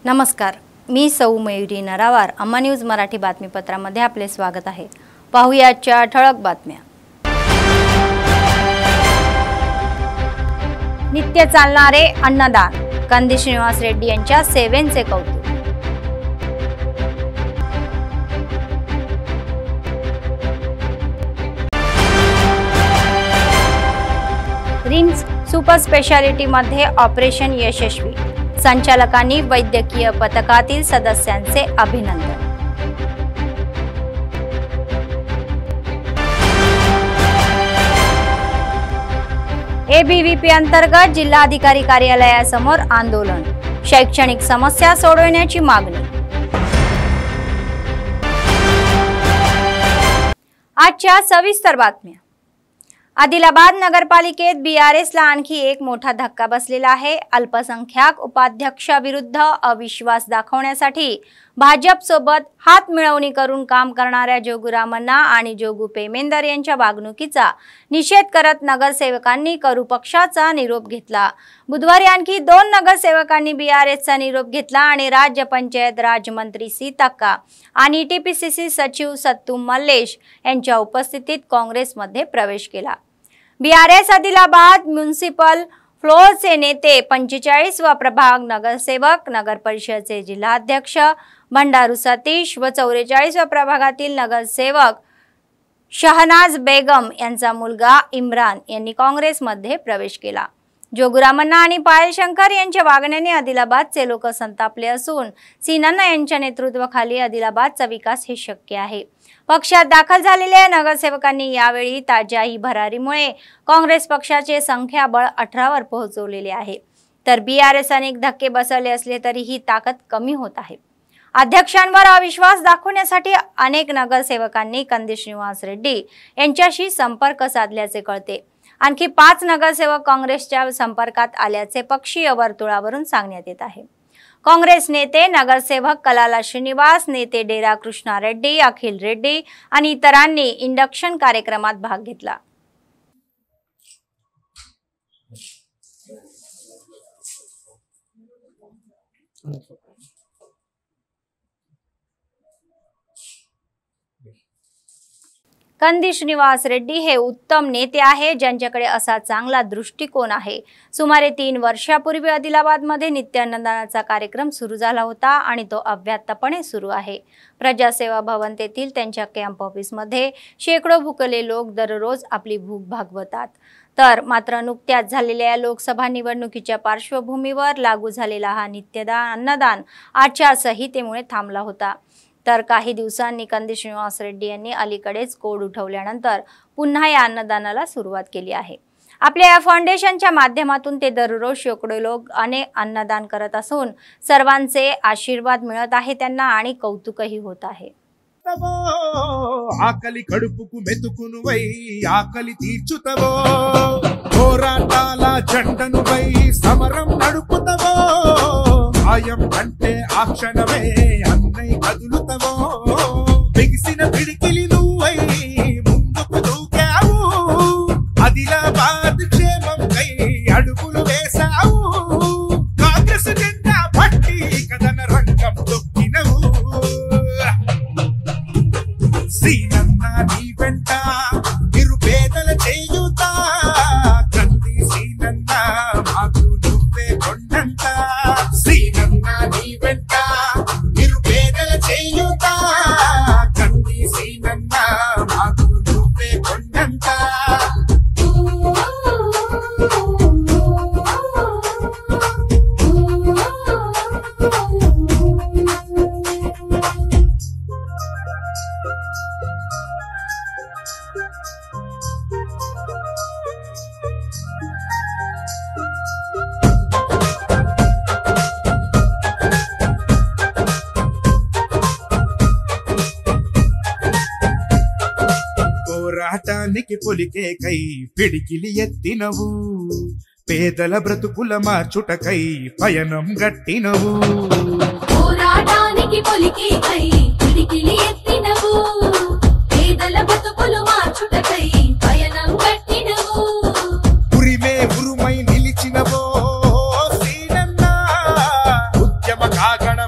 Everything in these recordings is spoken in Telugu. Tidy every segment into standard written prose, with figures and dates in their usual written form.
नमस्कार, मी सौ मयुरी नरावार. अम्मा न्यूज मराठी बातमीपत्रामध्ये आपले स्वागत आहे. पाहूया आजच्या ठळक बातम्या. नित्य चालणारे अन्नदान, कंदी श्रीनिवास रेड्डी यांच्या सेवेचे कौतुक. रिम्स सुपर स्पेशालिटी मध्ये ऑपरेशन यशस्वी, संचालकांनी वैद्यकीय पथकातील सदस्यांचे अभिनंदन. एबीव्हीपी अंतर्गत जिल्हाधिकारी कार्यालयासमोर आंदोलन, शैक्षणिक समस्या सोडवण्याची मागणी. आजच्या सविस्तर बातम्या. आदिलाबाद नगरपालिकेत बीआरएसला आणखी एक मोठा धक्का बसलेला आहे. अल्पसंख्याक उपाध्यक्षाविरुद्ध अविश्वास दाखवण्यासाठी भाजपसोबत हात मिळवणी करून काम करणाऱ्या जोगू रामण्णा आणि जोगू पेमेंदर यांच्या वागणुकीचा निषेध करत नगरसेवकांनी करू पक्षाचा निरोप घेतला. बुधवारी आणखी 2 नगरसेवकांनी बीआरएसचा निरोप घेतला आणि राज्य पंचायत राज मंत्री सीतक्का आणि टीपीसीसी सचिव सत्तू मल्लेश यांच्या उपस्थितीत काँग्रेसमध्ये प्रवेश केला. बीआरएस आदिलाबाद म्युनिसिपल फ्लोरचे नेते, 45 वा प्रभाग नगरसेवक, नगर परिषदेचे जिल्हाध्यक्ष भंडारू सतीश व 44 वा प्रभागातील नगरसेवक शहनाज बेगम यांचा मुलगा इम्रान यांनी काँग्रेसमध्ये प्रवेश केला. जोगू रामण्णा आणि पायल शंकर यांच्या वागण्याने आदिलाबादचे लोक संतापले असून सीनन्ना यांच्या नेतृत्वाखाली आदिलाबादचा विकास हे शक्य आहे. पक्षात दाखल झालेल्या नगरसेवकांनी यावेळी ताज्या भरारीमुळे काँग्रेस पक्षाचे संख्याबळ 18 वर पोहोचवलेले आहे. तर बीआरएस अनेक धक्के बसवले असले तरी ही ताकद कमी होत आहे. अध्यक्षांवर अविश्वास दाखवण्यासाठी अनेक नगरसेवकांनी कंदी श्रीनिवास रेड्डी यांच्याशी संपर्क साधल्याचे कळते. आणखी 5 नगरसेवक काँग्रेसच्या संपर्कात आल्याचे पक्षीय वर्तुळावरून सांगण्यात येत आहे. काँग्रेस नेते, नगरसेवक कलाला श्रीनिवास, नेते डेरा कृष्णा रेड्डी, अखिल रेड्डी आणि इतरांनी इंडक्शन कार्यक्रमात भाग घेतला. कंदी श्रीनिवास रेड्डी हे उत्तम नेते आहे, ज्यांच्याकडे असा चांगला दृष्टिकोन आहे. सुमारे 3 वर्षापूर्वी आदिलाबादमध्ये नित्य अन्नदानाचा कार्यक्रम सुरू झाला होता आणि तो अव्याहतपणे सुरू आहे. प्रजासेवा भवन येथील त्यांच्या कॅम्प ऑफिसमध्ये शेकडो भुकेले लोक दररोज आपली भूक भागवतात. तर मात्र नुकत्याच झालेल्या लोकसभा निवडणुकीच्या पार्श्वभूमीवर लागू झालेला हा अन्नदान आचारसंहितेमुळे थांबला होता. तर काही दिवसांनी कंदी श्रीनिवास रेड्डी यांनी अलीकडेच कोड उठवल्यानंतर पुन्हा या अन्नदानाला सुरुवात केली आहे. आपल्या या फाउंडेशनच्या माध्यमातून ते दररोज शेकडो लोक अन्नदान करत असून सर्वांचे आशीर्वाद मिळत आहे त्यांना आणि कौतुकही होत आहे. ఆకలి కడుపుకు మెతుకునువై ఆకలి తీర్చుతవో, పోరాటాల జెండనువై సమరం నడుపుతవో, సాయం అంటే ఆ క్షణమే అన్నై కదులుతవో, బిగిసిన పిడికిలి నువ్వై ముందుకు దూకావు, ఆదిలాబాద్ క్షేమంకై అడుగులు వేశావు, కాంగ్రెస్ జెండా పట్టి కథన రంగం తొక్కినవు. सीनन्ना नी वेंट निरुपेदल చేయుతా, కంది सीनन्ना మాకు నువ్వే కొండంట. सीनन्ना नी वेंट निरुपेदल చేయుతా, కంది सीनन्ना మాకు నువ్వే కొండంట. పోరాటానికి పొలికే కై పిడికిలి ఎత్తినవు, పేదల బ్రతుకుల మార్చుటకై పయనం గట్టినవు. పోరాటానికి పొలికే కై పిడికిలి ఎత్తినవు, పేదల బ్రతుకులు మార్చుటకై పయనం గట్టినవు. ఉరిమే ఉరుమై నిలిచినవో సీనన్నా, ఉద్యమ కాగణ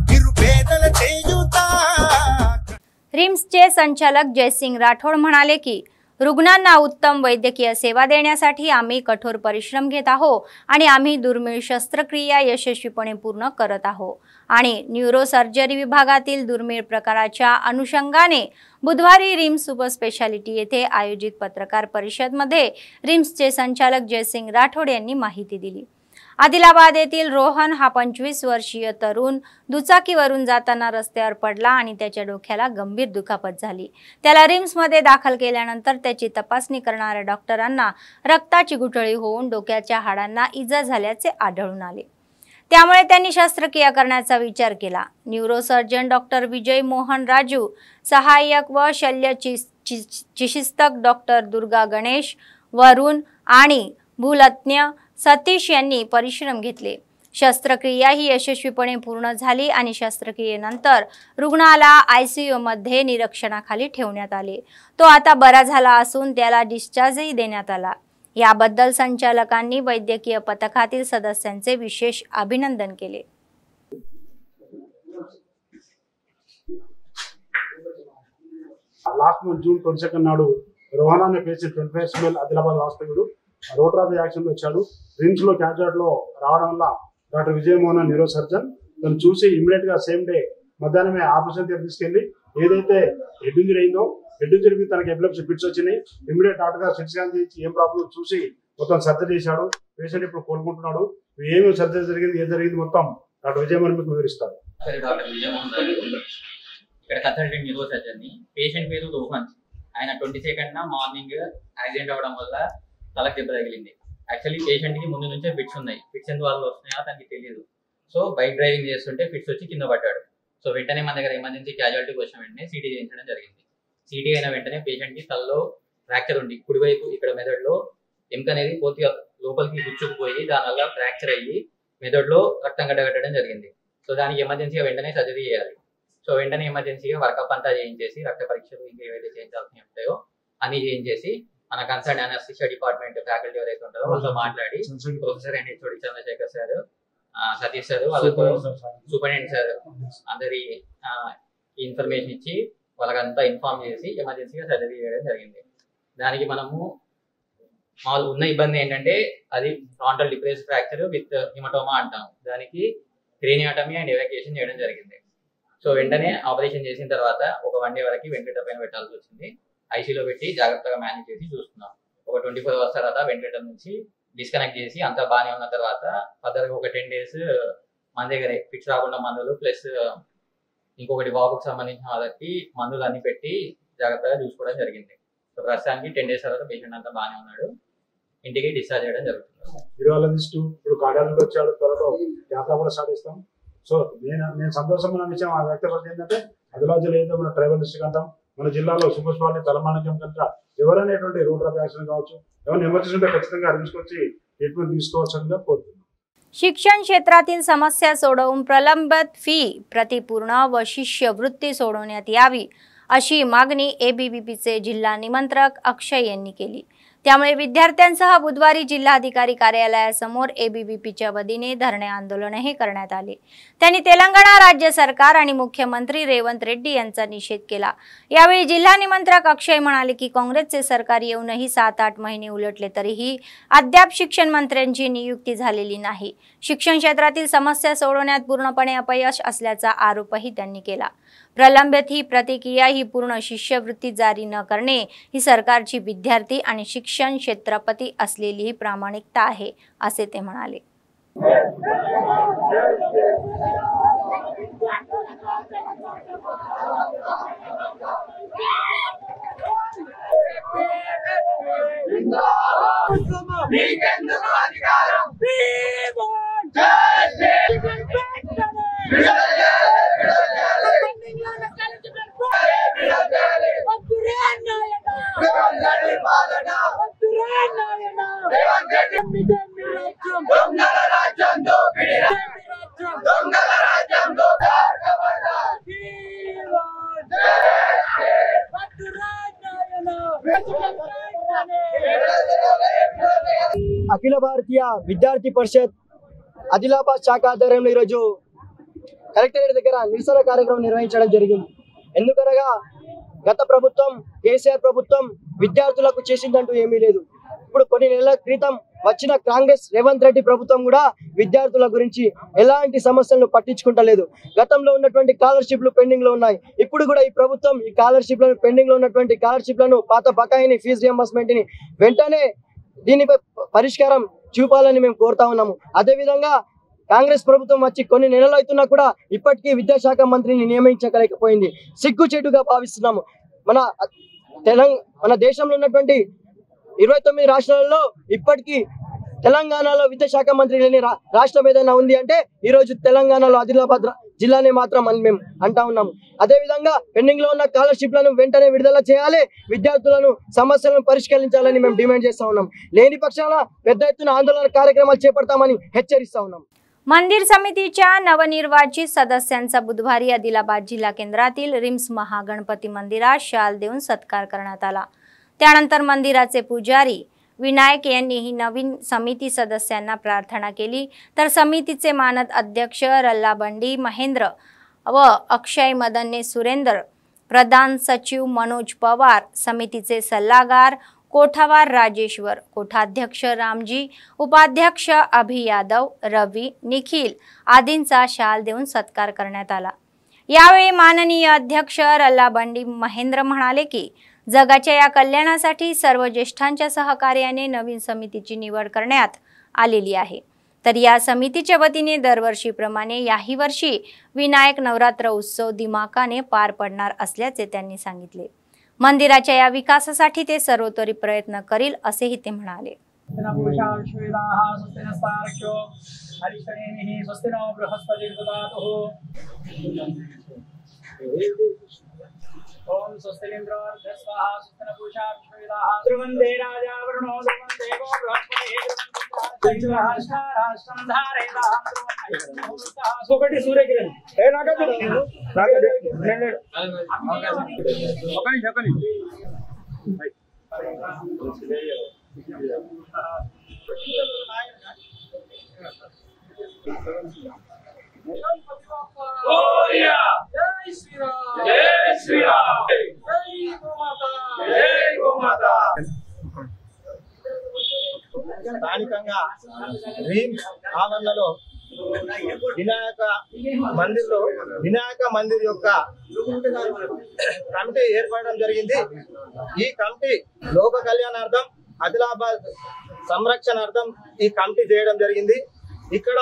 निरुपेदల చేయూత. रिम्सचे संचालक जयसिंग राठोड म्हणाले की रुग्णांना उत्तम वैद्यकीय सेवा देण्यासाठी आम्ही कठोर परिश्रम घेत आहोत आणि आम्ही दुर्मिळ शस्त्रक्रिया यशस्वीपणे पूर्ण करत आहोत आणि न्यूरोसर्जरी विभागातील दुर्मिळ प्रकाराच्या अनुषंगाने बुधवारी रिम्स सुपर स्पेशालिटी येथे आयोजित पत्रकार परिषदेमध्ये रिम्सचे संचालक जयसिंग राठोड यांनी माहिती दिली। आदिलाबाद येथील रोहन हा 25 वर्षीय तरुण दुचाकीवरून जाताना रस्त्यावर पडला आणि त्याच्या डोक्याला गंभीर दुखापत झाली। त्याला रिम्समध्ये दाखल केल्यानंतर त्याची तपासणी करणाऱ्या डॉक्टरांना रक्ताची गुठळी होऊन डोक्याच्या हाडांना इजा झाल्याचे आढळून आले। त्यामुळे त्यांनी शस्त्रक्रिया करण्याचा विचार केला। न्यूरोसर्जन डॉक्टर विजय मोहन राजू, सहाय्यक व शल्य चिकित्सक डॉक्टर दुर्गा गणेश, वरुण आणि भूलतज्ञ सतीश यांनी परिश्रम घेतले। शस्त्रक्रिया ही यशस्वीपणे पूर्ण झाली आणि शस्त्रक्रियेनंतर रुग्णाला आयसीयू मध्ये निरीक्षणाखाली ठेवण्यात आले। तो आता बरा झाला असून त्याला डिस्चार्जही देण्यात आला। याबद्दल संचालकांनी वैद्यकीय पथकातील सदस्यांचे विशेष अभिनंदन केले। లాస్ట్ మంత్ జూన్ 22 నాడు రోహన్ అనే patient 25 ml Adilabad hospital road of action లో వచ్చాడు। రిమ్స్ లో క్యాజువాలిటీ లో రావడం వల్ల doctor Vijay Mohan neuro surgeon తను చూసి ఇమిడియట్ గా సేమ్ డే మధ్యాహ్నమే ఆపరేషన్ థియేటర్ తీసుకెళ్లి ఏదైతే హెడ్ ఇంజరీ అయిందో హెడ్ ఇంజరీకి తనకి ఎపిలెప్సీ ఫిట్స్ వచ్చినాయి। ఇమిడియట్ డాక్టర్ గారు సిటీ స్కాన్ చేసి ఏం ప్రాబ్లం చూసి మొత్తం సర్జరీ చేశాడు। పేషెంట్ ఇప్పుడు కోలుకుంటున్నాడు। ఏమేమి సర్జరీ జరిగింది ఏం జరిగింది మొత్తం డాక్టర్ విజయ్ మోహన్ మీకు వివరిస్తారు। ఇక్కడ కన్సల్టెంట్ న్యూరో సర్జన్ ని పేషెంట్ పేరు రోహన్। ఆయన 22nd మార్నింగ్ యాక్సిడెంట్ అవడం వల్ల తలకు దెబ్బ తగిలింది। యాక్చువల్లీ పేషెంట్ కి ముందు నుంచే ఫిట్స్ ఉన్నాయి। ఫిట్స్ ఎందువల్ల వస్తున్నాయో తనకి తెలియదు। సో బైక్ డ్రైవింగ్ చేస్తుంటే ఫిట్స్ వచ్చి కింద పడ్డాడు। సో వెంటనే మన దగ్గర ఎమర్జెన్సీ క్యాజువాలిటీకి వచ్చిన వెంటనే సిటీ చేయించడం జరిగింది। సిటీ అయిన వెంటనే పేషెంట్ కి తలలో ఫ్రాక్చర్ ఉంది। కుడివైపు ఇక్కడ మెదడులో ఎముక అనేది పూర్తిగా లోపలికి గుచ్చుకుపోయి దానివల్ల ఫ్రాక్చర్ అయ్యి మెదడులో రక్తం గడ్డగట్టడం జరిగింది। సో దానికి ఎమర్జెన్సీగా వెంటనే సర్జరీ చేయాలి। సో వెంటనే ఎమర్జెన్సీగా వర్కప్ అంతా చేయించేసి రక్త పరీక్షలు ఇంకా ఏవైతే చేయించాల్సి ఉంటాయో అన్ని చేయించేసి మన కన్సర్న్ అనస్థిషియా డిపార్ట్మెంట్ ఫ్యాకల్టీ ఎవరైతే ఉంటారో వాళ్ళతో మాట్లాడి professor and HOD Chandrasekhar sir, Satish sir, వాళ్ళతో సూపరింటెండెంట్ సార్ అందరి ఇన్ఫర్మేషన్ ఇచ్చి వాళ్ళకంతా ఇన్ఫార్మ్ చేసి ఎమర్జెన్సీగా సర్జరీ చేయడం జరిగింది। దానికి మనము మామూలు ఉన్న ఇబ్బంది ఏంటంటే అది frontal depress fracture with haematoma అంటాం। దానికి క్రేనియోటమీ అండ్ ఎవాక్యుయేషన్ చేయడం జరిగింది। సో వెంటనే ఆపరేషన్ చేసిన తర్వాత ఒక 1 day వరకు వెంటిలేటర్ పైన పెట్టాల్సి వచ్చింది। ఐసీలో పెట్టి జాగ్రత్తగా మేనేజ్ చేసి చూస్తున్నాం। ఒక 24 hours తర్వాత వెంటిలేటర్ నుంచి డిస్కనెక్ట్ చేసి అంతా బాగానే ఉన్న తర్వాత ఫర్దర్గా ఒక 10 days మన దగ్గర ఫిక్స్ రాకుండా మందులు ప్లస్ ఇంకొకటి వాపుకు సంబంధించిన వాళ్ళకి మందులు అన్ని పెట్టి జాగ్రత్తగా చూసుకోవడం జరిగింది। సో ప్రస్తుతానికి 10 days తర్వాత పేషెంట్ అంతా బాగానే ఉన్నాడు, ఇంటికి డిశ్చార్జ్ చేయడం జరుగుతుంది। న్యూరాలజిస్ట్ ఇప్పుడు కార్డియాలజిస్ట్ వచ్చాడు, త్వరలో యాత్ర కూడా సాధిస్తాం। సో నేను సంతోషమైన విషయం ఆ వ్యక్తపరిచి ఏంటంటే ఆదిలాబాద్ ఏదో మన ట్రైబల్ డిస్ట్రిక్ట్ అంటాం, మన జిల్లాలో సూపర్ స్పెషాలిటీ తలమానికం కనుక ఎవరైనటువంటి రోడ్ ఆఫ్ యాక్సిడెంట్ కావచ్చు ఎవరైనా ఎమర్జెన్సీ ఉంటే ఖచ్చితంగా తీసుకొచ్చి ట్రీట్మెంట్ తీసుకోవాల్సిందిగా కోరుతున్నాం। शिक्षण क्षेत्रातील समस्या सोडवून प्रलंबित फी प्रतिपूर्ण व शिष्यवृत्ती सोडवण्यात यावी अशी मागणी एबीवीपीचे जिल्हा निमंत्रक अक्षय यांनी केली। त्यामुळे विद्यार्थ्यांसह बुधवारी जिल्हाधिकारी कार्यालयासमोर एबीवीपीच्या वतीने धरणे आंदोलनही करण्यात आले। त्यांनी तेलंगणा राज्य सरकार आणि मुख्यमंत्री रेवंत रेड्डी यांचा निषेध केला। यावेळी जिल्हा निमंत्रक अक्षय म्हणाले की काँग्रेसचे सरकार येऊनही 7-8 महिने उलटले तरीही अद्याप शिक्षण मंत्र्यांची नियुक्ती झालेली नाही। शिक्षण क्षेत्रातील समस्या सोडवण्यात पूर्णपणे अपयश असल्याचा आरोपही त्यांनी केला। प्रलंबित ही प्रतिक्रिया ही पूर्ण शिष्यवृत्ती जारी न करणे ही सरकारची विद्यार्थी आणि शिक्षण क्षेत्रपती असलेली ही प्रामाणिकता आहे असे ते म्हणाले। అఖిల భారతీయ విద్యార్థి పరిషత్ ఆదిలాబాద్ శాఖ ఆధ్వర్యంలో ఈరోజు కలెక్టరేట్ దగ్గర నిరసన కార్యక్రమం నిర్వహించడం జరిగింది. ఎందుకనగా గత ప్రభుత్వం కేసీఆర్ ప్రభుత్వం విద్యార్థులకు చేసిందంటూ ఏమీ లేదు. ఇప్పుడు కొన్ని నెలల క్రితం వచ్చిన కాంగ్రెస్ రేవంత్ రెడ్డి ప్రభుత్వం కూడా విద్యార్థుల గురించి ఎలాంటి సమస్యలను పట్టించుకుంటలేదు. గతంలో ఉన్నటువంటి స్కాలర్షిప్లు పెండింగ్ లో ఉన్నాయి. ఇప్పుడు కూడా ఈ ప్రభుత్వం ఈ స్కాలర్షిప్లను పెండింగ్ లో ఉన్నటువంటి స్కాలర్షిప్లను పాత బకాయిని ఫీజు రియంబర్స్మెంట్ ని వెంటనే దీనిపై పరిష్కారం చూపాలని మేము కోరుతా ఉన్నాము. అదేవిధంగా కాంగ్రెస్ ప్రభుత్వం వచ్చి కొన్ని నెలలు అవుతున్నా కూడా ఇప్పటికీ విద్యాశాఖ మంత్రిని నియమించలేకపోయింది. సిగ్గుచేటుగా భావిస్తున్నాము. మన దేశంలో ఉన్నటువంటి 29 రాష్ట్రాలలో ఇప్పటికీ తెలంగాణలో విద్యాశాఖ మంత్రి లేని రాష్ట్రం ఏదైనా ఉంది అంటే ఈ రోజు తెలంగాణలో ఆదిలాబాద్ జిల్లానే మాత్రం అని మేము అంటా ఉన్నాము. అదేవిధంగా పెండింగ్ లో ఉన్న స్కాలర్షిప్లను వెంటనే విడుదల చేయాలి, విద్యార్థులను సమస్యలను పరిష్కరించాలని మేము డిమాండ్ చేస్తా ఉన్నాం. లేని పక్షాన పెద్ద ఎత్తున आंदोलन कार्यक्रमाలు చేపడతామని హెచ్చరిస్తా ఉన్నాం. मंदिर समितीच्या नवनिर्वाचित सदस्यांचा बुधवारी आदिलाबाद जिल्हा केंद्रातील रिम्स महागणपती मंदिरात शाल देऊन सत्कार करण्यात आला. त्यानंतर मंदिराचे पुजारी विनायक यांनीही नवीन समिती सदस्यांना प्रार्थना केली. तर समितीचे मानद अध्यक्ष रल्लाबंडी महेंद्र व अक्षय मदन्ने सुरेंद्र, प्रधान सचिव मनोज पवार, समितीचे सल्लागार कोठावार राजेश्वर, कोठाध्यक्ष रामजी, उपाध्यक्ष अभि यादव, रवी, निखिल आदींचा शाल देऊन सत्कार करण्यात आला. यावेळी माननीय अध्यक्ष रल्लाबंडी महेंद्र म्हणाले की जगाच्या या कल्याणासाठी सर्व ज्येष्ठांच्या सहकार्याने नवीन समितीची निवड करण्यात आलेली आहे. तर या समितीच्या वतीने दरवर्षीप्रमाणे याही वर्षी विनायक नवरात्र उत्सव दिमाखाने पार पडणार असल्याचे त्यांनी सांगितले. मंदिराच्या या विकासासाठी ते सर्वतोपरी प्रयत्न करील असेही ते म्हणाले. ओम स्वस्तिन्द्र स्वाहा स्वस्तिन पूषा विश्ववेदाः ध्रुवन्ते राजा वरुणो ध्रुवन्ते गो बृहस्पतिः राष्ट्राधारेदाः ఒకటి సూర్యకిరణ్ ఏ నాగదు ఒకని ఓరియా జై శ్రీరామ్ జై శ్రీరామ్ జై గోమాతా జై గోమాతా. స్థానికంగా రీమ్స్ ఆవరణలో వినాయక మందిర్ యొక్క కమిటీ ఏర్పడడం జరిగింది. ఈ కమిటీ లోక కళ్యాణార్థం ఆదిలాబాద్ సంరక్షణార్థం ఈ కమిటీ చేయడం జరిగింది. ఇక్కడ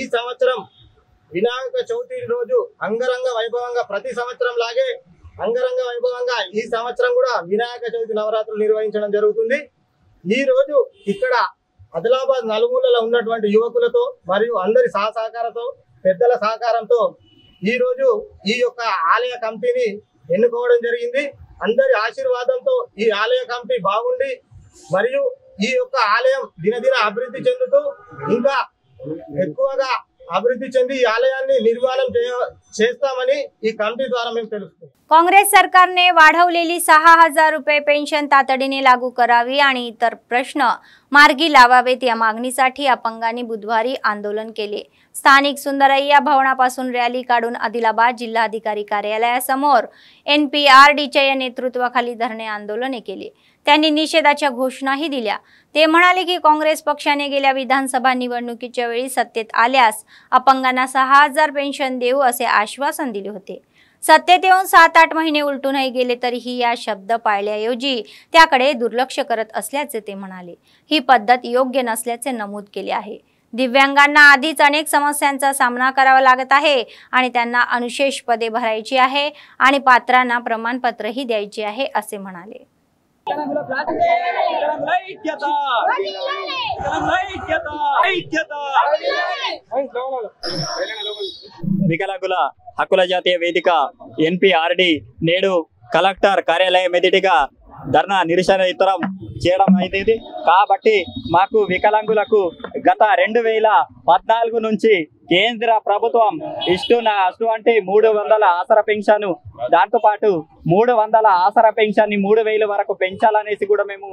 ఈ సంవత్సరం వినాయక చవితి రోజు అంగరంగ వైభవంగా ప్రతి సంవత్సరం లాగే అంగరంగ వైభవంగా ఈ సంవత్సరం కూడా వినాయక చవితి నవరాత్రులు నిర్వహించడం జరుగుతుంది. ఈ రోజు ఇక్కడ ఆదిలాబాద్ నలుమూలలో ఉన్నటువంటి యువకులతో మరియు అందరి సహకారంతో పెద్దల సహకారంతో ఈ రోజు ఈ యొక్క ఆలయ కమిటీని ఎన్నుకోవడం జరిగింది. అందరి ఆశీర్వాదంతో ఈ ఆలయ కమిటీ బాగుండి మరియు ఈ యొక్క ఆలయం దినదిన అభివృద్ధి చెందుతూ ఇంకా ఎక్కువగా अभिवृद्धि చెంది ఈ ఆలయాన్ని నిర్మాణం చేస్తామని ఈ కమిటీ ద్వారా మేము తెలుసుకుంటాం. काँग्रेस सरकारने वाढवलेली 6,000 रुपये पेन्शन तातडीने लागू करावी आणि इतर प्रश्न मार्गी लावावेत या मागणीसाठी अपंगांनी बुधवारी आंदोलन केले. स्थानिक सुंदरय्या भवनापासून रॅली काढून आदिलाबाद जिल्हाधिकारी कार्यालयासमोर NPRDच्या या नेतृत्वाखाली धरणे आंदोलने केले. त्यांनी निषेधाच्या घोषणाही दिल्या. ते म्हणाले की काँग्रेस पक्षाने गेल्या विधानसभा निवडणुकीच्या वेळी सत्तेत आल्यास अपंगांना 6,000 पेन्शन देऊ असे आश्वासन दिले होते. सत्तेत येऊन 7-8 महिने उलटूनही गेले तरीही या शब्द पाळल्याऐवजी त्याकडे दुर्लक्ष करत असल्याचे ते म्हणाले. ही पद्धत योग्य नसल्याचे नमूद केले आहे. दिव्यांगांना आधीच अनेक समस्यांचा सामना करावा लागत आहे आणि त्यांना अनुशेष पदे भरायची आहे आणि पात्रांना प्रमाणपत्रही द्यायचे आहे असे म्हणाले. వికలాంగుల హక్కుల జాతీయ వేదిక NPRD నేడు కలెక్టర్ కార్యాలయం ఎదుటిగా ధర్నా నిరసన ఇతరం చేయడం అయింది. కాబట్టి మాకు వికలాంగులకు గత 2014 నుంచి కేంద్ర ప్రభుత్వం అటువంటి 300 ఆసరా పెన్షన్, దాంతో పాటు 300 ఆసరా పెన్షన్ ని 3,000 వరకు పెంచాలనేసి కూడా మేము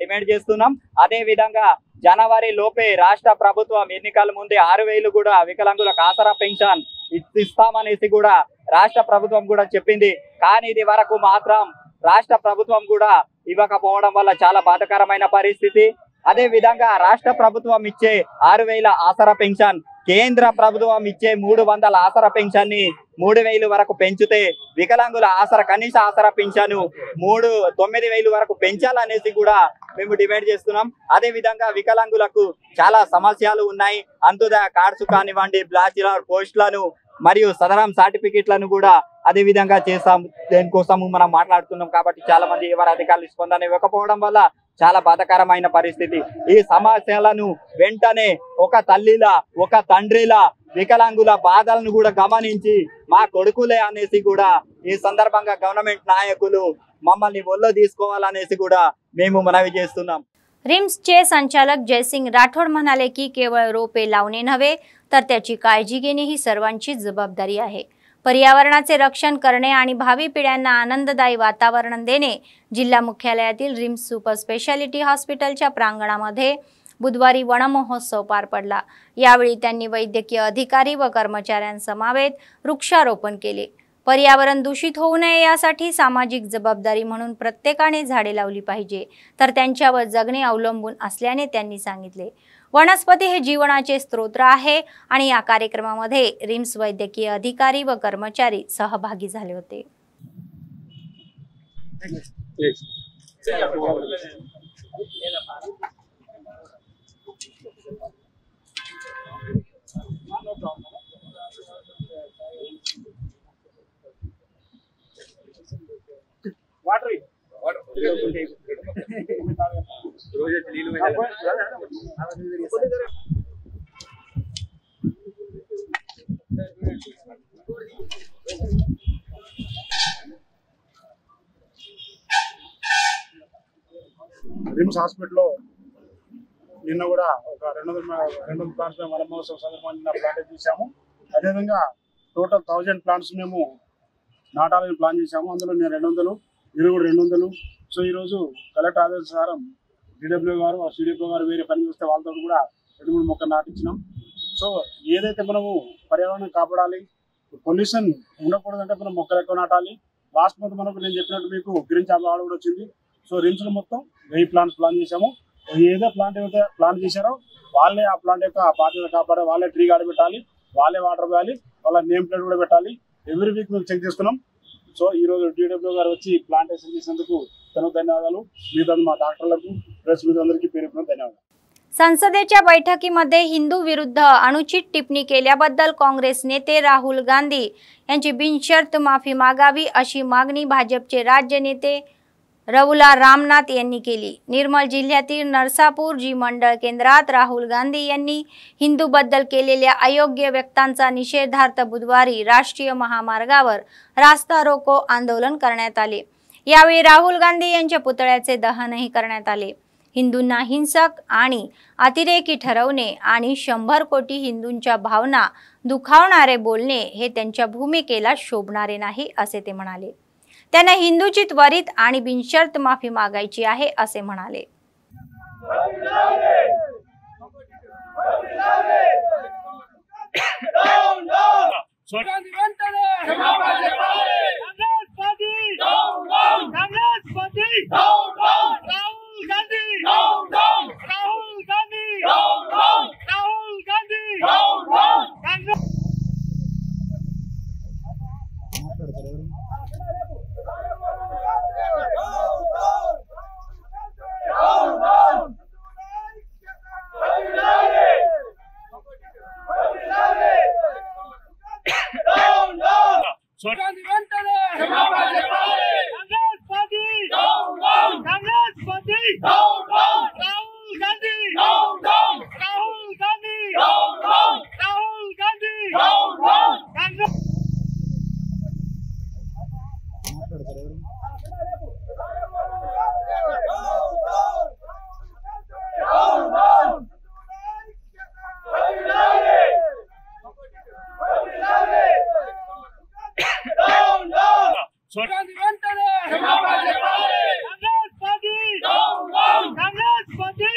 డిమాండ్ చేస్తున్నాం. అదే విధంగా జనవరి లోపే రాష్ట్ర ప్రభుత్వం ఎన్నికల ముందే 6,000 కూడా వికలాంగులకు ఆసరా పెన్షన్ ఇస్తామనేసి కూడా రాష్ట్ర ప్రభుత్వం కూడా చెప్పింది. కానీ ఇది వరకు మాత్రం రాష్ట్ర ప్రభుత్వం కూడా ఇవ్వకపోవడం వల్ల చాలా బాధాకరమైన పరిస్థితి. అదే విధంగా రాష్ట్ర ప్రభుత్వం ఇచ్చే 6,000 ఆసరా పెన్షన్, కేంద్ర ప్రభుత్వం ఇచ్చే 300 ఆసరా పెన్షన్ ని 3,000 వరకు పెంచితే వికలాంగుల కనీస ఆసరా పెన్షన్ 9,000 వరకు పెంచాలనేసి కూడా మేము డిమాండ్ చేస్తున్నాం. అదే విధంగా వికలాంగులకు చాలా సమస్యలు ఉన్నాయి. అంతుదా కార్డ్స్ కానివ్వండి, బ్యాచిలర్ పోస్టులను మరియు సదరం సర్టిఫికెట్లను కూడా అదే విధంగా చేస్తాం. దేనికోసం మనం మాట్లాడుతున్నాం. కాబట్టి చాలా మంది ఎవరు అధికారులు స్పందన ఇవ్వకపోవడం వల్ల చాలా బాధాకరమైన పరిస్థితి. ఈ సమస్యలను వెంటనే ఒక తల్లిలా ఒక తండ్రిలా వికలాంగుల బాధలను కూడా గమనించి మా కొడుకులే అనేసి కూడా ఈ సందర్భంగా గవర్నమెంట్ నాయకులు మమ్మల్ని ఒళ్ళో తీసుకోవాలనేసి కూడా మేము మనవి చేస్తున్నాం. रिम्सचे संचालक जयसिंग राठोड म्हणाले की केवळ रोपे लावणे नव्हे तर त्याची काळजी घेणे ही सर्वांची जबाबदारी आहे. पर्यावरणाचे रक्षण करणे आणि भावी पिढ्यांना आनंददायी वातावरण देणे. जिल्हा मुख्यालयातील रिम्स सुपर स्पेशालिटी हॉस्पिटलच्या प्रांगणामध्ये बुधवारी वनमहोत्सव पार पडला. यावेळी त्यांनी वैद्यकीय अधिकारी व कर्मचाऱ्यांसमवेत वृक्षारोपण केले. पर्यावरण दूषित होऊ नये यासाठी सामाजिक जबाबदारी म्हणून प्रत्येकाने झाडे लावली पाहिजे, तर त्यांच्यावर जगणे अवलंबून असल्याने त्यांनी सांगितले. वनस्पती हे जीवनाचे स्रोत आहे आणि या कार्यक्रमामध्ये रिम्स वैद्यकीय अधिकारी व कर्मचारी सहभागी झाले होते. రిమ్స్ హాస్పిటల్లో నిన్న కూడా ఒక 200 ప్లాంట్స్ వన మహోత్సవం సందర్భంగా ప్లాంట్ చేశాము. అదేవిధంగా టోటల్ 1000 ప్లాంట్స్ మేము నాటాలని ప్లాన్ చేశాము. అందులో నేను 200, 200. సో ఈరోజు కలెక్టర్ ఆదేశానుసారం డిడబ్ల్యూ గారు సిడిపో గారు వేరే పని చేస్తే వాళ్ళతో కూడా 2-3 మొక్కలు నాటించినాం. సో ఏదైతే మనము పర్యావరణం కాపాడాలి, పొల్యూషన్ ఉండకూడదంటే మనం మొక్కలు ఎక్కువ నాటాలి. లాస్ట్ మంత్ మనకు నేను చెప్పినట్టు మీకు గ్రీన్ ఛాంబర్ అవార్డు కూడా వచ్చింది. సో రిమ్స్లో మొత్తం 1000 ప్లాంట్స్ ప్లాన్ చేశాము. ఏదో ప్లాంట్ ఏదైతే ప్లాన్ చేశారో వాళ్ళే ఆ ప్లాంట్ యొక్క బాధ్యత కాపాడే, వాళ్ళే ట్రీ గార్డ్ పెట్టాలి, వాళ్ళే వాటర్ పోయాలి, వాళ్ళ నేమ్ ప్లేట్ కూడా పెట్టాలి. ఎవ్రీ వీక్ మేము చెక్ చేస్తున్నాం. సో ఈరోజు డిడబ్ల్యూ గారు వచ్చి ప్లాంటేషన్ చేసినందుకు తనకు ధన్యవాదాలు. మిగతా మా డాక్టర్లకు ప్రెస్ మీరందరికీ పేరు ధన్యవాదాలు. संसदेच्या बैठकीमध्ये हिंदू विरुद्ध अनुचित टिप्पणी केल्याबद्दल काँग्रेस नेते राहुल गांधी यांची बिनशर्त माफी मागावी अशी मागणी भाजपचे राज्य नेते रवुला रामनाथ यांनी केली. निर्मल जिल्ह्यातील नरसापूर जी मंडळ केंद्रात राहुल गांधी यांनी हिंदूबद्दल केलेल्या अयोग्य व्यक्तांचा निषेधार्थ बुधवारी राष्ट्रीय महामार्गावर रास्ता रोको आंदोलन करण्यात आले. यावेळी राहुल गांधी यांच्या पुतळ्याचे दहनही करण्यात आले. हिंदूंना हिंसक आणि अतिरेकी ठरवणे आणि 100 कोटी हिंदूंच्या भावना दुखावणारे बोलणे हे त्यांच्या भूमिकेला शोभणारे नाही असे ते म्हणाले. त्यांना हिंदूची त्वरित आणि बिनशर्त माफी मागायची आहे असे म्हणाले. Congress party!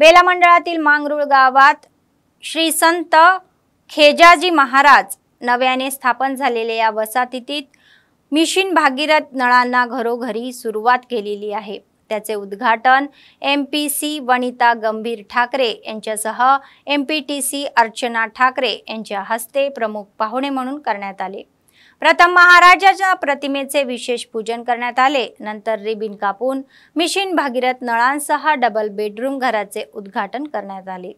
बेला मंडळातील मांगरुळ गावात श्री संत खेजाजी महाराज नव्याने स्थापन झालेल्या या वसाहतीत मिशन भागीरथ नळांना घरोघरी सुरुवात केलेली आहे। त्याचे उद्घाटन एमपीसी वनिता गंभीर ठाकरे यांच्यासह एमपीटीसी अर्चना ठाकरे यांच्या हस्ते प्रमुख पाहुणे म्हणून करण्यात आले। प्रथम महाराजाच्या प्रतिमेचे विशेष पूजन करण्यात आले। नंतर रिबीन कापून मिशन भागीरथ नळांसह डबल बेडरूम घराचे उद्घाटन करण्यात आले।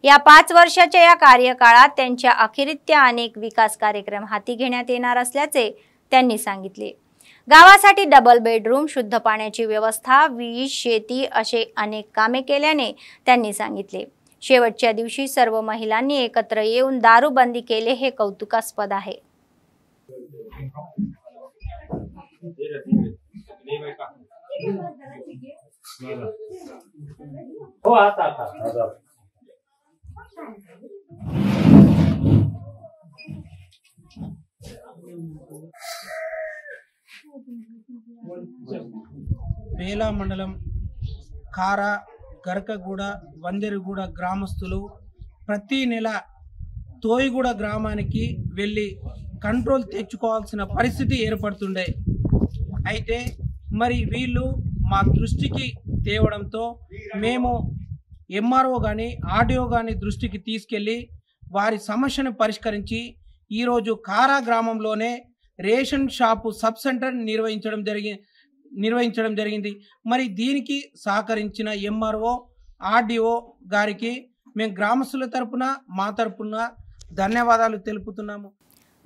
या 5 वर्षाच्या या कार्यकाळात त्यांच्या अखेरीत्या अनेक विकास कार्यक्रम हाती घेण्यात येणार असल्याचे त्यांनी सांगितले। गावासाठी डबल बेडरूम, शुद्ध पाण्याची व्यवस्था, वीज, शेती असे अनेक कामे केल्याने त्यांनी सांगितले। शेवटच्या दिवशी सर्व महिलांनी एकत्र येऊन दारूबंदी केले हे कौतुकास्पद आहे। బేలా మండలం కారా గరకగూడ వందెరుగూడ గ్రామస్తులు ప్రతి నెల తోయిగూడ గ్రామానికి వెళ్ళి కంట్రోల్ తెచ్చుకోవాల్సిన పరిస్థితి ఏర్పడుతుండే। అయితే మరి వీళ్ళు మా దృష్టికి తేవడంతో మేము ఎంఆర్ఓ గాని ఆర్డీఓ గాని దృష్టికి తీసుకెళ్లి వారి సమస్యను పరిష్కరించి ఈ రోజు కారా గ్రామంలోనే రేషన్ షాపు సబ్ సెంటర్ నిర్వహించడం జరిగింది। మరి దీనికి సహకరించిన ఎంఆర్ఓ ఆర్డీఓ గారికి మేము గ్రామస్తుల తరపున మా తరపున धन्यवादाలు తెలుపుతున్నాము।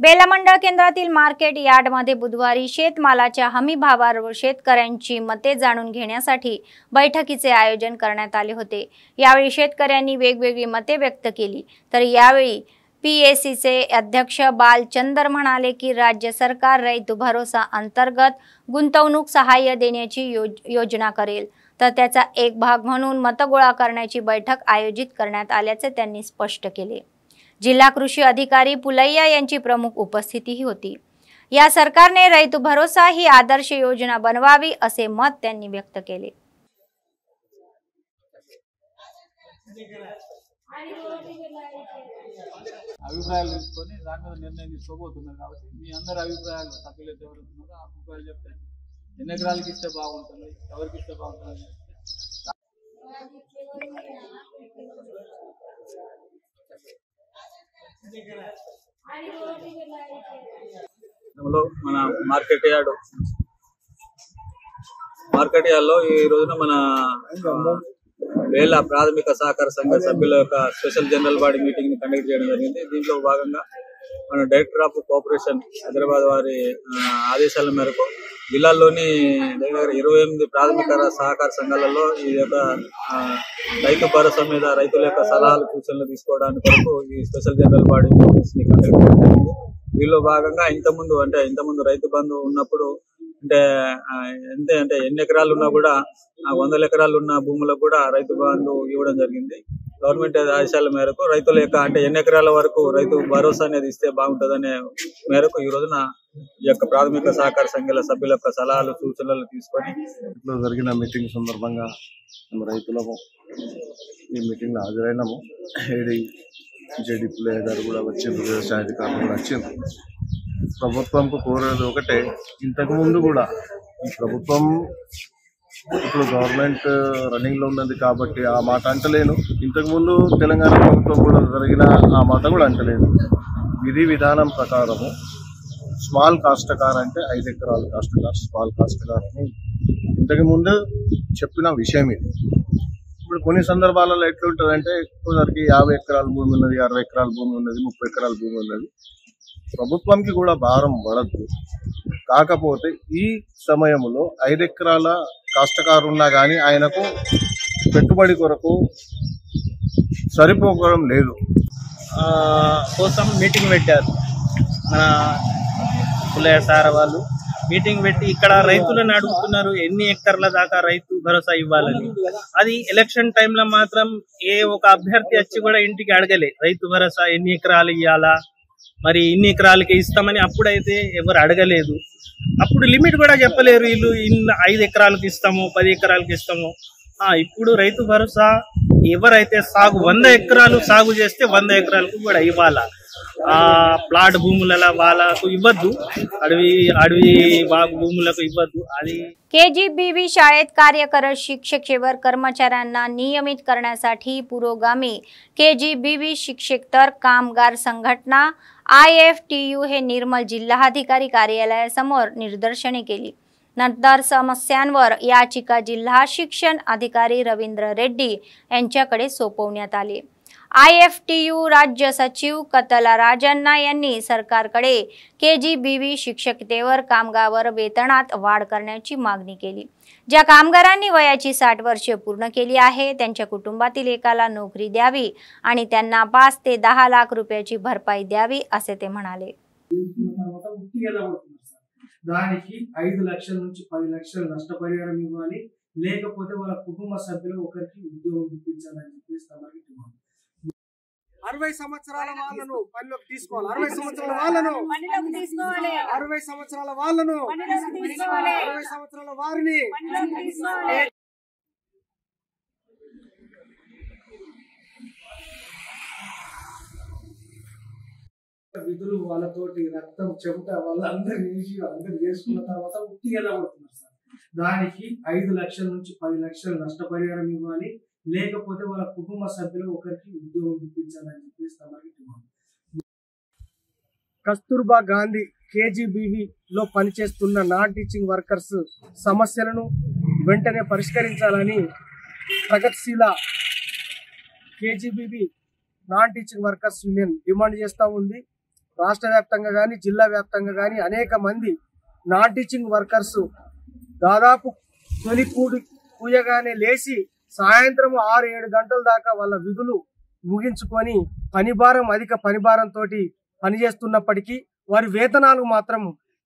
बेला मंडळ केंद्रातील मार्केट यार्डमध्ये बुधवारी शेतमालाच्या हमी भावावर शेतकऱ्यांची मते जाणून घेण्यासाठी बैठकीचे आयोजन करण्यात आले होते। यावेळी शेतकऱ्यांनी वेगवेगळी मते व्यक्त केली। तर यावेळी पीएसीचे अध्यक्ष बालचंदर म्हणाले की राज्य सरकार रैत भरोसा अंतर्गत गुंतवणूक सहाय्य देण्याची योजना करेल, तर त्याचा एक भाग म्हणून मतगोळा करण्याची बैठक आयोजित करण्यात आल्याचे त्यांनी स्पष्ट केले। जिल्हा कृषी अधिकारी पुलैया यांची प्रमुख उपस्थिती होती। या सरकारने रैत भरोसा ही आदर्श योजना बनवावी असे मत त्यांनी व्यक्त केले। అభిప్రాయాలు తీసుకొని దాని మీద నిర్ణయం తీసుకోబోతున్నారు కాబట్టి మీ అందరి అభిప్రాయాలు సభ్యులు ఎవరు ఉన్నారో ఆ అభిప్రాయాలు చెప్తే ఎన్ని ఎకరాలకి ఇస్తే బాగుంటుంది, ఎవరికి ఇస్తే బాగుంటుంది మన మార్కెట్ యార్డ్లో ఈ రోజున మన వేళ ప్రాథమిక సహకార సంఘ సభ్యుల యొక్క స్పెషల్ జనరల్ బాడీ మీటింగ్ ని కండక్ట్ చేయడం జరిగింది। దీంట్లో భాగంగా మన డైరెక్టర్ ఆఫ్ కోఆపరేషన్ హైదరాబాద్ వారి ఆదేశాల మేరకు జిల్లాలోని 28 ప్రాథమిక సహకార సంఘాలలో ఈ యొక్క రైతు భరోసా మీద రైతుల యొక్క సలహాలు సూచనలు తీసుకోవడానికి కొరకు ఈ స్పెషల్ జనరల్ బాడీ మీటింగ్స్ ని కండక్ట్ చేయడం జరిగింది। దీనిలో భాగంగా ఇంతకుముందు రైతు బంధు ఉన్నప్పుడు అంటే ఎన్ని ఎకరాలు ఉన్నా కూడా 100 ఎకరాలు ఉన్న భూములకు కూడా రైతు బంధు ఇవ్వడం జరిగింది। గవర్నమెంట్ ఆదేశాల మేరకు రైతుల యొక్క ఎన్ని ఎకరాల వరకు రైతు భరోసా అనేది ఇస్తే బాగుంటుందనే మేరకు ఈ రోజున ఈ యొక్క ప్రాథమిక సహకార సంఘాల సభ్యుల యొక్క సలహాలు సూచనలు తీసుకొని జరిగిన మీటింగ్ సందర్భంగా రైతులము ఈ మీటింగ్ లో హాజరైనాము। ఏడి జేడి పుల్లయ్య గారు కూడా వచ్చిండ్రు, వ్యవసాయ అధికారులు కూడా వచ్చిండ్రు। ప్రభుత్వంకు కోరేది ఒకటే, ఇంతకు ముందు కూడా ఈ ప్రభుత్వం ఇప్పుడు గవర్నమెంట్ రన్నింగ్ లో ఉన్నది కాబట్టి ఆ మాట అంటలేను, ఇంతకు ముందు తెలంగాణ ప్రభుత్వం కూడా జరిగిన ఆ మాట కూడా అంటలేదు। విధి విధానం ప్రకారము స్మాల్ కాస్టకార్ అంటే 5 ఎకరాల కాస్టకార్ స్మాల్ కాస్టకార్ అని ఇంతకు ముందు చెప్పిన విషయం ఇది। ఇప్పుడు కొన్ని సందర్భాలలో ఎట్లుంటుందంటే కొందరికి 50 ఎకరాల భూమి ఉన్నది, 60 ఎకరాల భూమి ఉన్నది, 30 ఎకరాల భూమి ఉన్నది। ప్రభుత్వంకి కూడా భారం పడద్దు, కాకపోతే ఈ సమయంలో 5 ఎకరాల కాస్టకారు ఉన్నా కానీ ఆయనకు పెట్టుబడి కొరకు సరిపోవడం లేదు కోసం మీటింగ్ పెట్టారు। మన పుల్లయ్య సార్ వాళ్ళు మీటింగ్ పెట్టి ఇక్కడ రైతులను అడుగుతున్నారు ఎన్ని ఎకర్ల దాకా రైతు భరోసా ఇవ్వాలని। అది ఎలక్షన్ టైంలో మాత్రం ఏ ఒక అభ్యర్థి వచ్చి కూడా ఇంటికి అడగలే రైతు భరోసా ఎన్ని ఎకరాలు ఇవ్వాలా, మరి ఇన్ని ఎకరాలకి ఇస్తామని అప్పుడైతే ఎవరు అడగలేదు। అప్పుడు లిమిట్ కూడా చెప్పలేరు, వీళ్ళు 5 ఎకరాలకు ఇస్తాము 10 ఎకరాలకు ఇస్తాము। ఇప్పుడు రైతు భరోసా ఎవరైతే సాగు 100 ఎకరాలు సాగు చేస్తే 100 ఎకరాలకు కూడా ఇవ్వాలా. ప్లాట్ భూములలో వాళ్ళకు इव्वद्दू, अडवी बाग भूमुలకు इव्वद्दू. आणि KGBV शाळेत कार्य करत शिक्षक सेवक कर्मचाऱ्यांना नियमित करण्यासाठी पुरोगामी KGBV शिक्षकेतर कामगार संघटना IFTU हे निर्मल जिल्हाधिकारी कार्यालयासमोर निदर्शने केली. नंतर समस्यांवर याचिका जिल्हा शिक्षण अधिकारी रवींद्र रेड्डी यांच्याकडे सोपवण्यात आली. IFTU राज्य सचिव कतला राजन्ना यांनी सरकारकडे KGBV शिक्षकतेवर कामगार वेतनात वाढ करण्याची मागणी केली. ज्या कामगारांनी वयाची 60 वर्षे पूर्ण केली आहे त्यांच्या कुटुंबातील एकाला नोकरी द्यावी आणि त्यांना 5 ते 10 लाख रुपयाची भरपाई द्यावी असे ते म्हणाले. దానికి 5 లక్షల నుంచి 10 లక్షల నష్టపరిహారం ఇవ్వాలి, లేకపోతే వాళ్ళ కుటుంబ సభ్యులు ఒకరికి ఉద్యోగం ఇప్పించాలని చెప్పేసి తమకి డిమాండ్. 60 సంవత్సరాల వాళ్ళను పనిలోకి తీసుకోవాలి. 60 సంవత్సరాల వాళ్ళను పనిలోకి తీసుకోవాలి. 60 సంవత్సరాల వాళ్ళను పనిలోకి తీసుకోవాలి. 60 సంవత్సరాల వారిని పనిలోకి తీసుకోవాలి. విధులు వాళ్ళతోటి రక్తం చెమట వాళ్ళందరూ అందరూ చేసుకున్న తర్వాత ఉట్టిగా పడుతున్నారు సార్. దానికి 5 లక్షల నుంచి 10 లక్షల నష్టపరిహారం ఇవ్వాలి, లేకపోతే వాళ్ళ కుటుంబ సభ్యులు ఒకరికి ఉద్యోగం ఇప్పించాలని చెప్పేసి తమకి డిమాండ్. కస్తూర్బా గాంధీ KGBV లో పనిచేస్తున్న నాన్ టీచింగ్ వర్కర్స్ సమస్యలను వెంటనే పరిష్కరించాలని ప్రగతిశీల KGBV non teaching workers union demand చేస్తూ ఉంది. రాష్ట్ర వ్యాప్తంగా కానీ జిల్లా వ్యాప్తంగా కానీ అనేక మంది నాన్ టీచింగ్ వర్కర్స్ దాదాపు తొలి పూయగానే లేచి సాయంత్రం 6-7 గంటల దాకా వాళ్ళ విధులు ముగించుకొని అధిక పనిభారంతో పనిచేస్తున్నప్పటికీ వారి వేతనాలు మాత్రం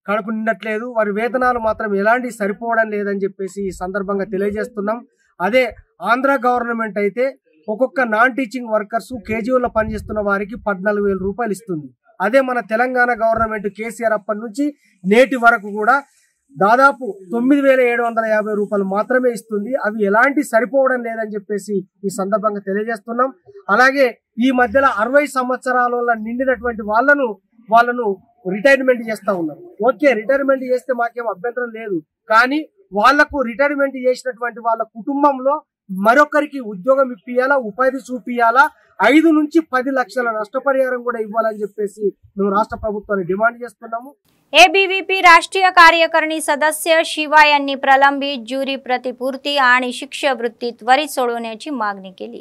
కడుపు నిండట్లేదు. వారి వేతనాలు మాత్రం ఎలాంటి సరిపోవడం లేదని చెప్పేసి ఈ సందర్భంగా తెలియజేస్తున్నాం. అదే ఆంధ్ర గవర్నమెంట్ అయితే ఒక్కొక్క నాన్ టీచింగ్ వర్కర్స్ కేజీఓలో పనిచేస్తున్న వారికి 14,000 రూపాయలు ఇస్తుంది. అదే మన తెలంగాణ గవర్నమెంట్ కేసీఆర్ అప్పటి నుంచి నేటి వరకు కూడా దాదాపు 9,750 రూపాయలు మాత్రమే ఇస్తుంది. అవి ఎలాంటి సరిపోవడం లేదని చెప్పేసి ఈ సందర్భంగా తెలియజేస్తున్నాం. అలాగే ఈ మధ్యలో 60 సంవత్సరాల నిండినటువంటి వాళ్ళను రిటైర్మెంట్ చేస్తా ఉన్నారు. ఓకే, రిటైర్మెంట్ చేస్తే మాకేం అభ్యంతరం లేదు, కానీ వాళ్లకు రిటైర్మెంట్ చేసినటువంటి వాళ్ళ కుటుంబంలో మరొకరికి ఉద్యోగం ఇప్పియాలా, ఉపాధి చూపియాలా, 5 నుంచి 10 లక్షల నష్టపరిహారం కూడా ఇవ్వాలని చెప్పేసి మేము రాష్ట్ర ప్రభుత్వాన్ని డిమాండ్ చేస్తున్నాము. ABVP राष्ट्रीय कार्यकारिणी सदस्य शिवा यांनी प्रलंबित ज्युरी प्रतिपूर्ती आणि शिष्यवृत्ती त्वरित सोडवण्याची मागणी केली.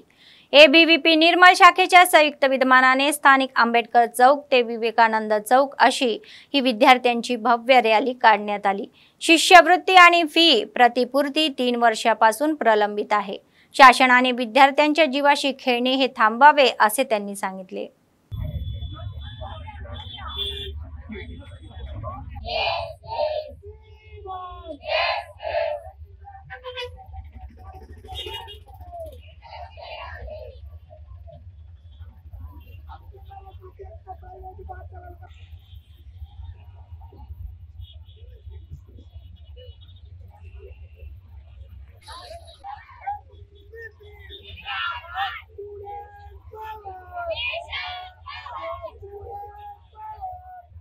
ABVP निर्मल शाखेच्या संयुक्त विद्यमानाने स्थानिक आंबेडकर चौक ते विवेकानंद चौक अशी ही विद्यार्थ्यांची भव्य रॅली काढण्यात आली. शिष्यवृत्ती आणि फी प्रतिपूर्ती 3 वर्षापासून प्रलंबित आहे. शासनाने विद्यार्थ्यांच्या जीवाशी खेळणे हे थांबावे असे त्यांनी सांगितले.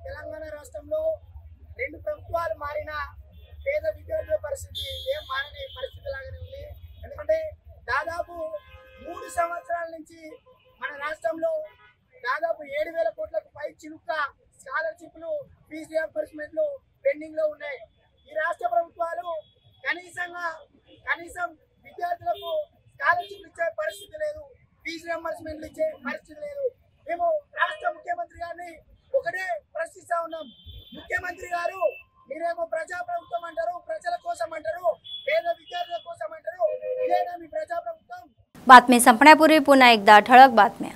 తెలంగాణ రాష్ట్రంలో 2 ప్రభుత్వాలు మారిన పేద విద్యార్థుల పరిస్థితి ఏం మారని పరిస్థితి లాగానే ఉంది. ఎందుకంటే దాదాపు 3 సంవత్సరాల నుంచి మన రాష్ట్రంలో దాదాపు 7,000 కోట్లకు పై చిలుక స్కాలర్షిప్లు, ఫీజు రియంబర్స్మెంట్లు పెండింగ్ లో ఉన్నాయి. ఈ రాష్ట్ర ప్రభుత్వాలు కనీసం విద్యార్థులకు స్కాలర్షిప్లు ఇచ్చే పరిస్థితి లేదు, ఫీజు రియంబర్స్మెంట్లు ఇచ్చే పరిస్థితి లేదు. మేము రాష్ట్ర ముఖ్యమంత్రి గారిని ఒకటే ప్రశ్నిస్తా ఉన్నాం. ముఖ్యమంత్రి గారు, మీరేమో ప్రజా ప్రభుత్వం అంటారు, ప్రజల కోసం అంటారు, పేద విద్యార్థుల కోసం అంటారు, ఇదేనా మీ ప్రజా ప్రభుత్వం? बातमी संपण्यापूर्वी पुन्हा एकदा ठळक बातम्या.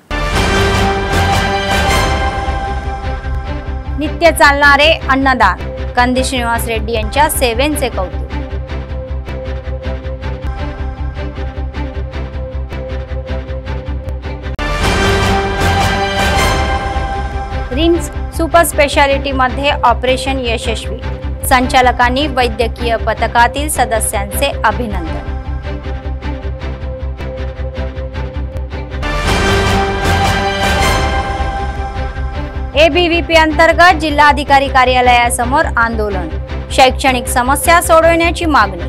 नित्य चालणारे अन्नदान, कंदी श्रीनिवास रेड्डी यांच्या सेवेचे कौतुक. रिम्स सुपर स्पेशालिटी मध्ये ऑपरेशन यशस्वी, संचालकांनी वैद्यकीय पथकातील सदस्यांचे अभिनंदन. ABVP अंतर्गत जिल्हाधिकारी कार्यालयासमोर आंदोलन, शैक्षणिक समस्या सोडवण्याची मागणी।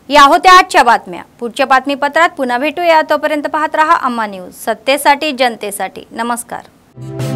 या होत्या आजच्या बातम्या। पुढच्या बातमीपत्रात पुन्हा भेटूया, तोपर्यंत पाहत रहा अम्मा न्यूज, सत्तेसाठी जनतेसाठी। नमस्कार।